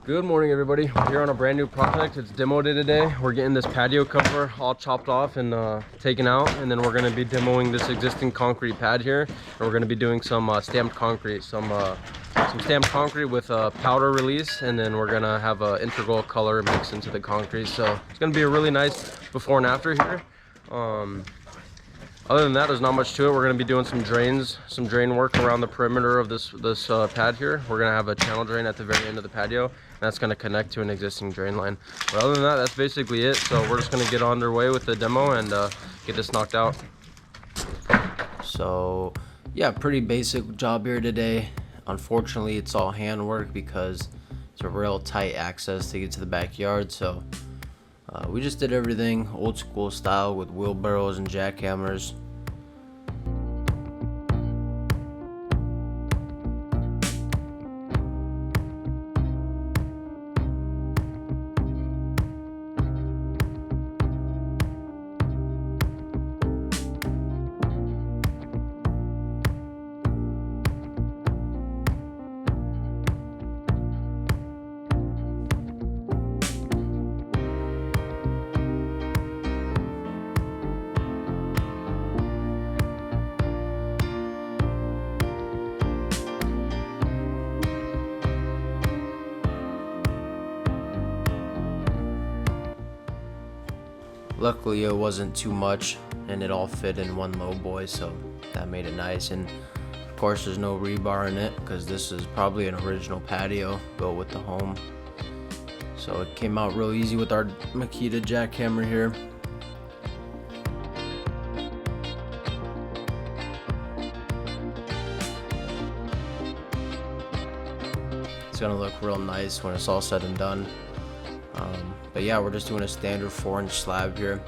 Good morning, everybody. We're here on a brand new project. It's demo day today. We're getting this patio cover all chopped off and taken out, and then we're going to be demoing this existing concrete pad here. And we're going to be doing some stamped concrete, some stamped concrete with a powder release, and then we're going to have an integral color mix into the concrete. So it's going to be a really nice before and after here. Other than that, there's not much to it. We're going to be doing some drain work around the perimeter of this pad here. We're going to have a channel drain at the very end of the patio, and that's going to connect to an existing drain line. But other than that, that's basically it. So we're just going to get underway with the demo and get this knocked out. So yeah, pretty basic job here today. Unfortunately, it's all handwork because it's a real tight access to get to the backyard. So we just did everything old school style with wheelbarrows and jackhammers. Luckily it wasn't too much and it all fit in one low boy, so that made it nice. And of course there's no rebar in it because this is probably an original patio built with the home. So it came out real easy with our Makita jackhammer here. It's gonna look real nice when it's all said and done. But yeah, we're just doing a standard 4-inch slab here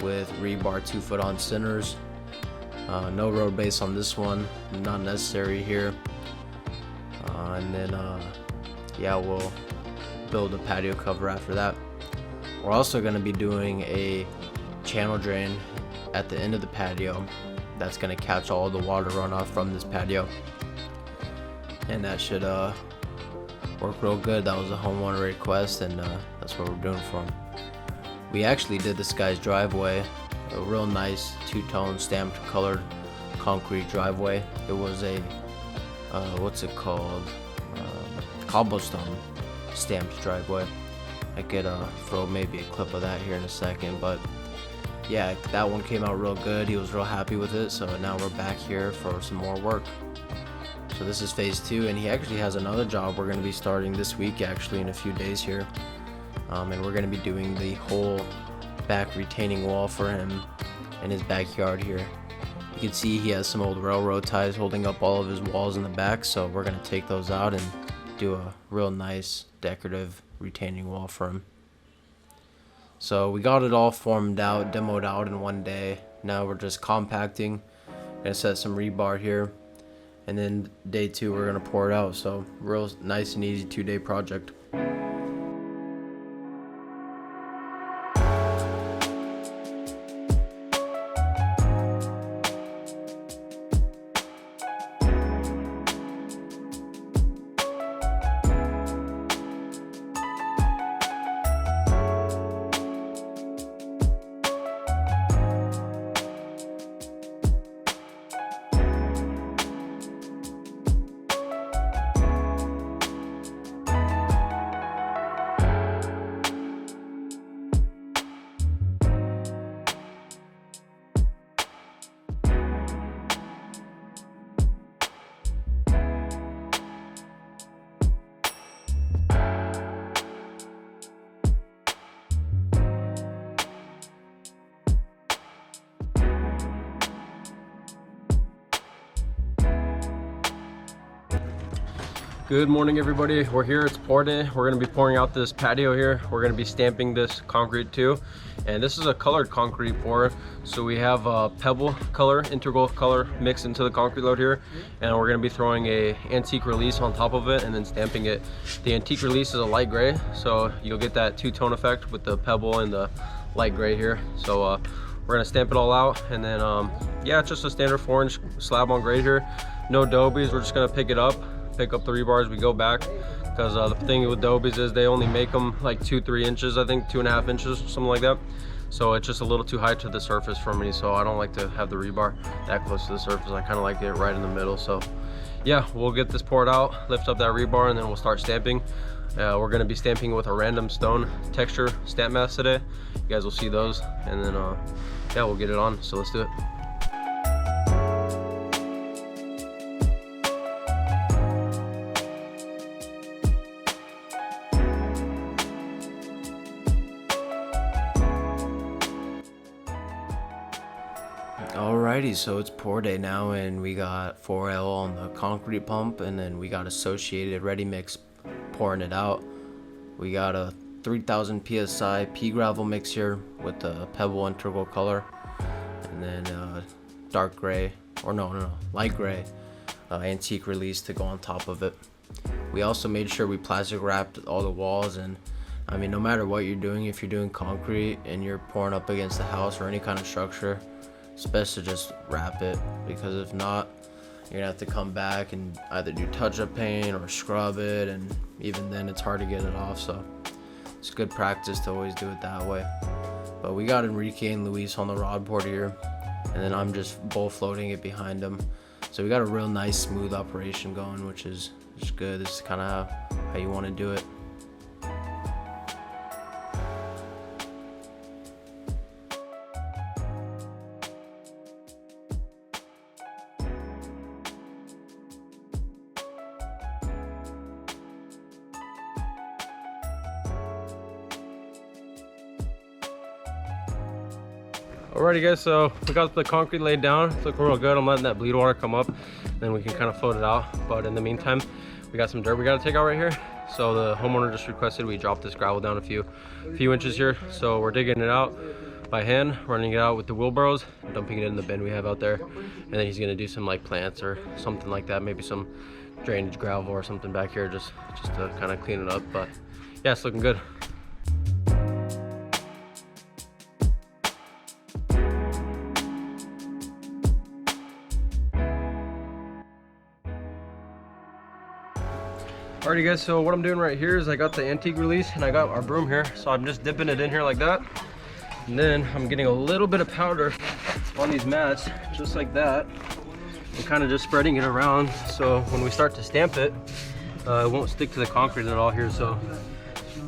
with rebar 2-foot on centers. No road base on this one, not necessary here. And then yeah, we'll build a patio cover after that. We're also going to be doing a channel drain at the end of the patio that's going to catch all the water runoff from this patio, and that should work real good. That was a homeowner request, and that's what we're doing for him. We actually did this guy's driveway, a real nice two-tone stamped colored concrete driveway. It was a what's it called, cobblestone stamped driveway. I could throw maybe a clip of that here in a second, but yeah, that one came out real good. He was real happy with it, so now we're back here for some more work. So this is phase 2, and he actually has another job we're going to be starting this week, actually in a few days here. And we're going to be doing the whole back retaining wall for him in his backyard here. You can see he has some old railroad ties holding up all of his walls in the back, so we're going to take those out and do a real nice decorative retaining wall for him. So we got it all formed out, demoed out in one day. Now we're just compacting. Going to set some rebar here. And then day 2 we're gonna pour it out. So real nice and easy 2-day project. Good morning, everybody. We're here, it's pour day. We're going to be pouring out this patio here. We're going to be stamping this concrete too, and this is a colored concrete pour. So we have a pebble color, integral color mixed into the concrete load here, and we're going to be throwing a antique release on top of it and then stamping it. The antique release is a light gray, so you'll get that two-tone effect with the pebble and the light gray here. So we're going to stamp it all out, and then yeah, it's just a standard 4-inch slab on grade here. No dobies. We're just going to pick up the rebar as we go back, because the thing with the Obies is they only make them like 2-3 inches, I think 2.5 inches, something like that. So it's just a little too high to the surface for me, so I don't like to have the rebar that close to the surface. I kind of like it right in the middle. So yeah, we'll get this poured out, lift up that rebar, and then we'll start stamping. We're going to be stamping with a random stone texture stamp mask today. You guys will see those, and then yeah, we'll get it on. So let's do it. Alrighty, so it's pour day now, and we got 4L on the concrete pump, and then we got Associated Ready Mix pouring it out. We got a 3000 psi pea gravel mix here with the pebble integral color, and then dark gray, or no, light gray antique release to go on top of it. We also made sure we plastic wrapped all the walls, and I mean, no matter what you're doing, if you're doing concrete and you're pouring up against the house or any kind of structure, it's best to just wrap it, because if not, you're gonna have to come back and either do touch-up paint or scrub it, and even then it's hard to get it off. So it's good practice to always do it that way. But we got Enrique and Luis on the rod board here, and then I'm just bull floating it behind them. So we got a real nice smooth operation going, which is good. This is kind of how you want to do it. Alrighty guys, so we got the concrete laid down. It's looking real good. I'm letting that bleed water come up, then we can kind of float it out. But in the meantime, we got some dirt we got to take out right here. So the homeowner just requested we drop this gravel down a few inches here. So we're digging it out by hand, running it out with the wheelbarrows, dumping it in the bin we have out there. And then he's gonna do some like plants or something like that, maybe some drainage gravel or something back here, just to kind of clean it up. But yeah, it's looking good. Alrighty guys, so what I'm doing right here is I got the antique release and I got our broom here, so I'm just dipping it in here like that, and then I'm getting a little bit of powder on these mats just like that, and kind of just spreading it around, so when we start to stamp it, it won't stick to the concrete at all here. So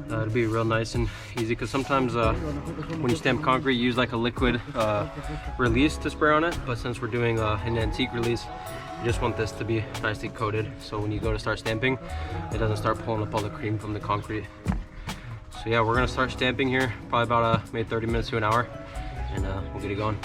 it'll be real nice and easy, because sometimes when you stamp concrete, you use like a liquid release to spray on it, but since we're doing an antique release, you just want this to be nicely coated, so when you go to start stamping, it doesn't start pulling up all the cream from the concrete. So yeah, we're gonna start stamping here, probably about maybe 30 minutes to an hour, and we'll get it going.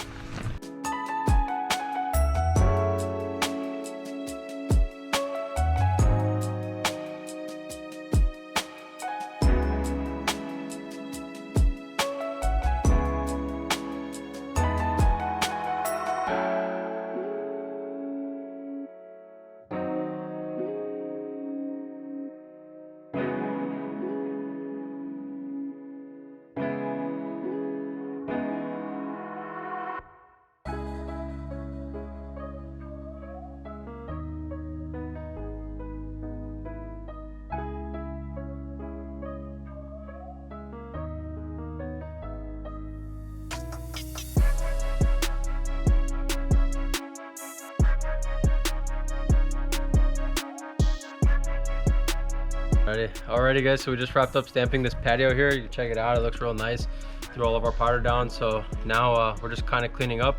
Alrighty guys, so we just wrapped up stamping this patio here. You can check it out, it looks real nice. Threw all of our powder down, so now we're just kind of cleaning up,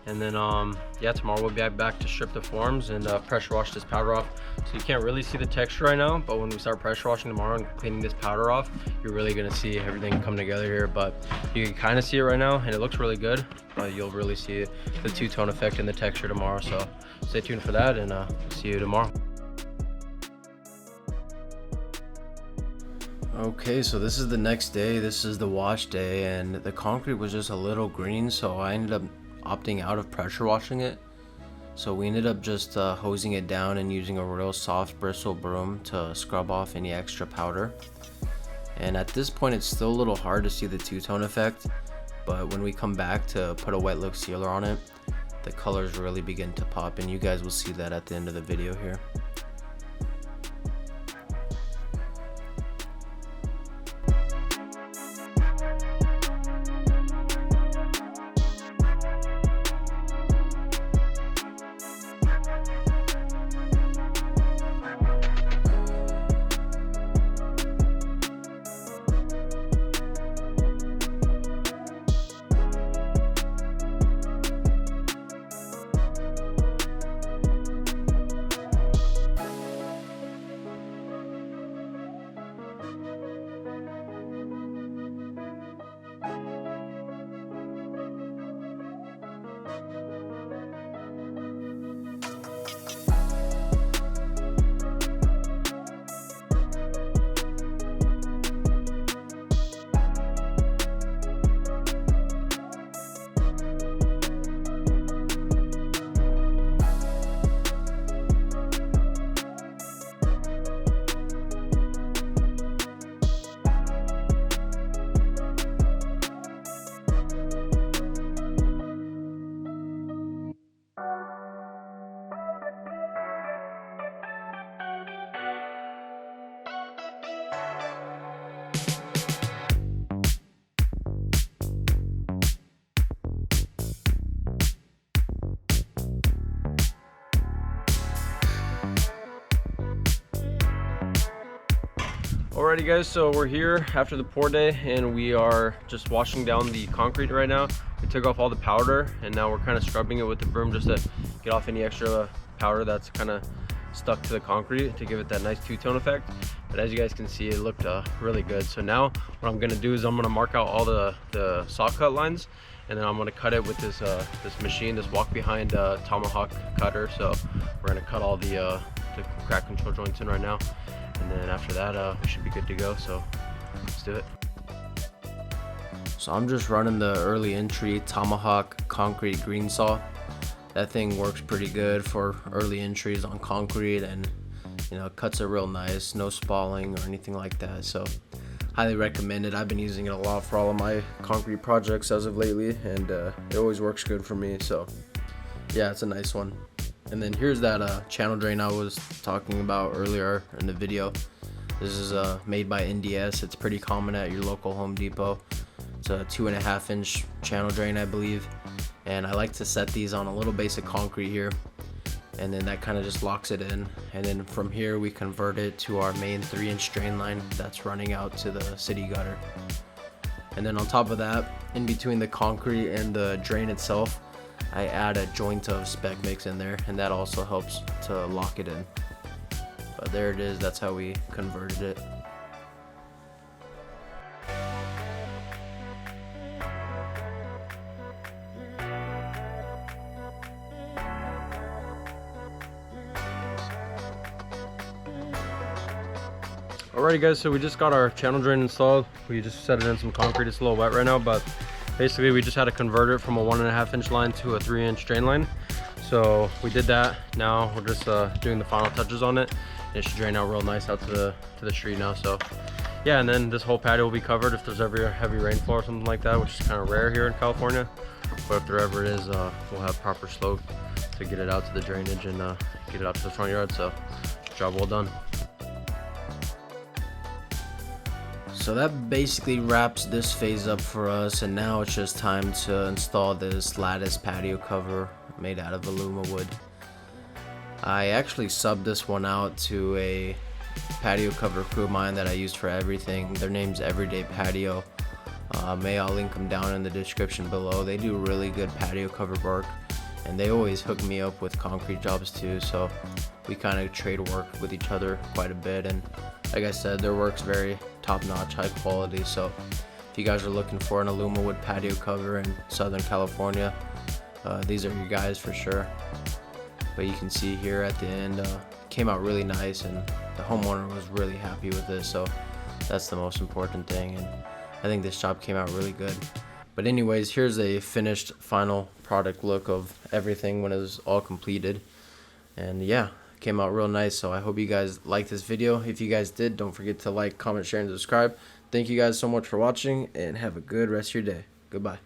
and then yeah, tomorrow we'll be back to strip the forms and pressure wash this powder off. So you can't really see the texture right now, but when we start pressure washing tomorrow and cleaning this powder off, you're really going to see everything come together here. But you can kind of see it right now, and it looks really good, but you'll really see the two-tone effect in the texture tomorrow. So stay tuned for that, and see you tomorrow. Okay, so this is the next day. This is the wash day, and the concrete was just a little green, so I ended up opting out of pressure washing it. So we ended up just hosing it down and using a real soft bristle broom to scrub off any extra powder. And at this point, it's still a little hard to see the two-tone effect, but when we come back to put a wet look sealer on it, the colors really begin to pop, and you guys will see that at the end of the video here. Alrighty guys, so we're here after the pour day and we are just washing down the concrete right now. We took off all the powder and now we're kind of scrubbing it with the broom just to get off any extra powder that's kind of stuck to the concrete to give it that nice two-tone effect. But as you guys can see, it looked really good. So now what I'm gonna do is I'm gonna mark out all the saw cut lines, and then I'm gonna cut it with this this machine, this walk behind tomahawk cutter. So we're gonna cut all the crack control joints in right now. And then after that, we should be good to go. So let's do it. So I'm just running the early entry tomahawk concrete green saw. That thing works pretty good for early entries on concrete, and you know, it cuts it real nice, no spalling or anything like that. So highly recommend it. I've been using it a lot for all of my concrete projects as of lately, and it always works good for me. So yeah, it's a nice one. And then here's that channel drain I was talking about earlier in the video. This is made by NDS. It's pretty common at your local Home Depot. It's a 2.5 inch channel drain, I believe. And I like to set these on a little base of concrete here, and then that kind of just locks it in. And then from here we convert it to our main 3-inch drain line that's running out to the city gutter. And then on top of that, in between the concrete and the drain itself, I add a joint of spec mix in there, and that also helps to lock it in. But there it is, that's how we converted it. Alrighty guys, so we just got our channel drain installed. We just set it in some concrete. It's a little wet right now, but basically we just had to convert it from a 1.5 inch line to a 3-inch drain line. So we did that. Now we're just doing the final touches on it. It should drain out real nice out to the street now. So yeah, and then this whole patio will be covered if there's ever a heavy rainfall or something like that, which is kind of rare here in California. But if there ever is, we'll have proper slope to get it out to the drainage and get it out to the front yard. So job well done. So that basically wraps this phase up for us, and now it's just time to install this lattice patio cover made out of alumawood. I actually subbed this one out to a patio cover crew of mine that I used for everything. Their name's Everyday Patio. I'll link them down in the description below. They do really good patio cover work, and they always hook me up with concrete jobs too, so we kind of trade work with each other quite a bit. And like I said, their work's very top-notch, high quality. So if you guys are looking for an alumawood patio cover in Southern California, these are your guys for sure. But you can see here at the end, came out really nice, and the homeowner was really happy with this, so that's the most important thing. And I think this job came out really good. But anyways, here's a finished final product look of everything when it was all completed. And yeah, came out real nice. So I hope you guys liked this video. If you guys did, don't forget to like, comment, share, and subscribe. Thank you guys so much for watching, and have a good rest of your day. Goodbye.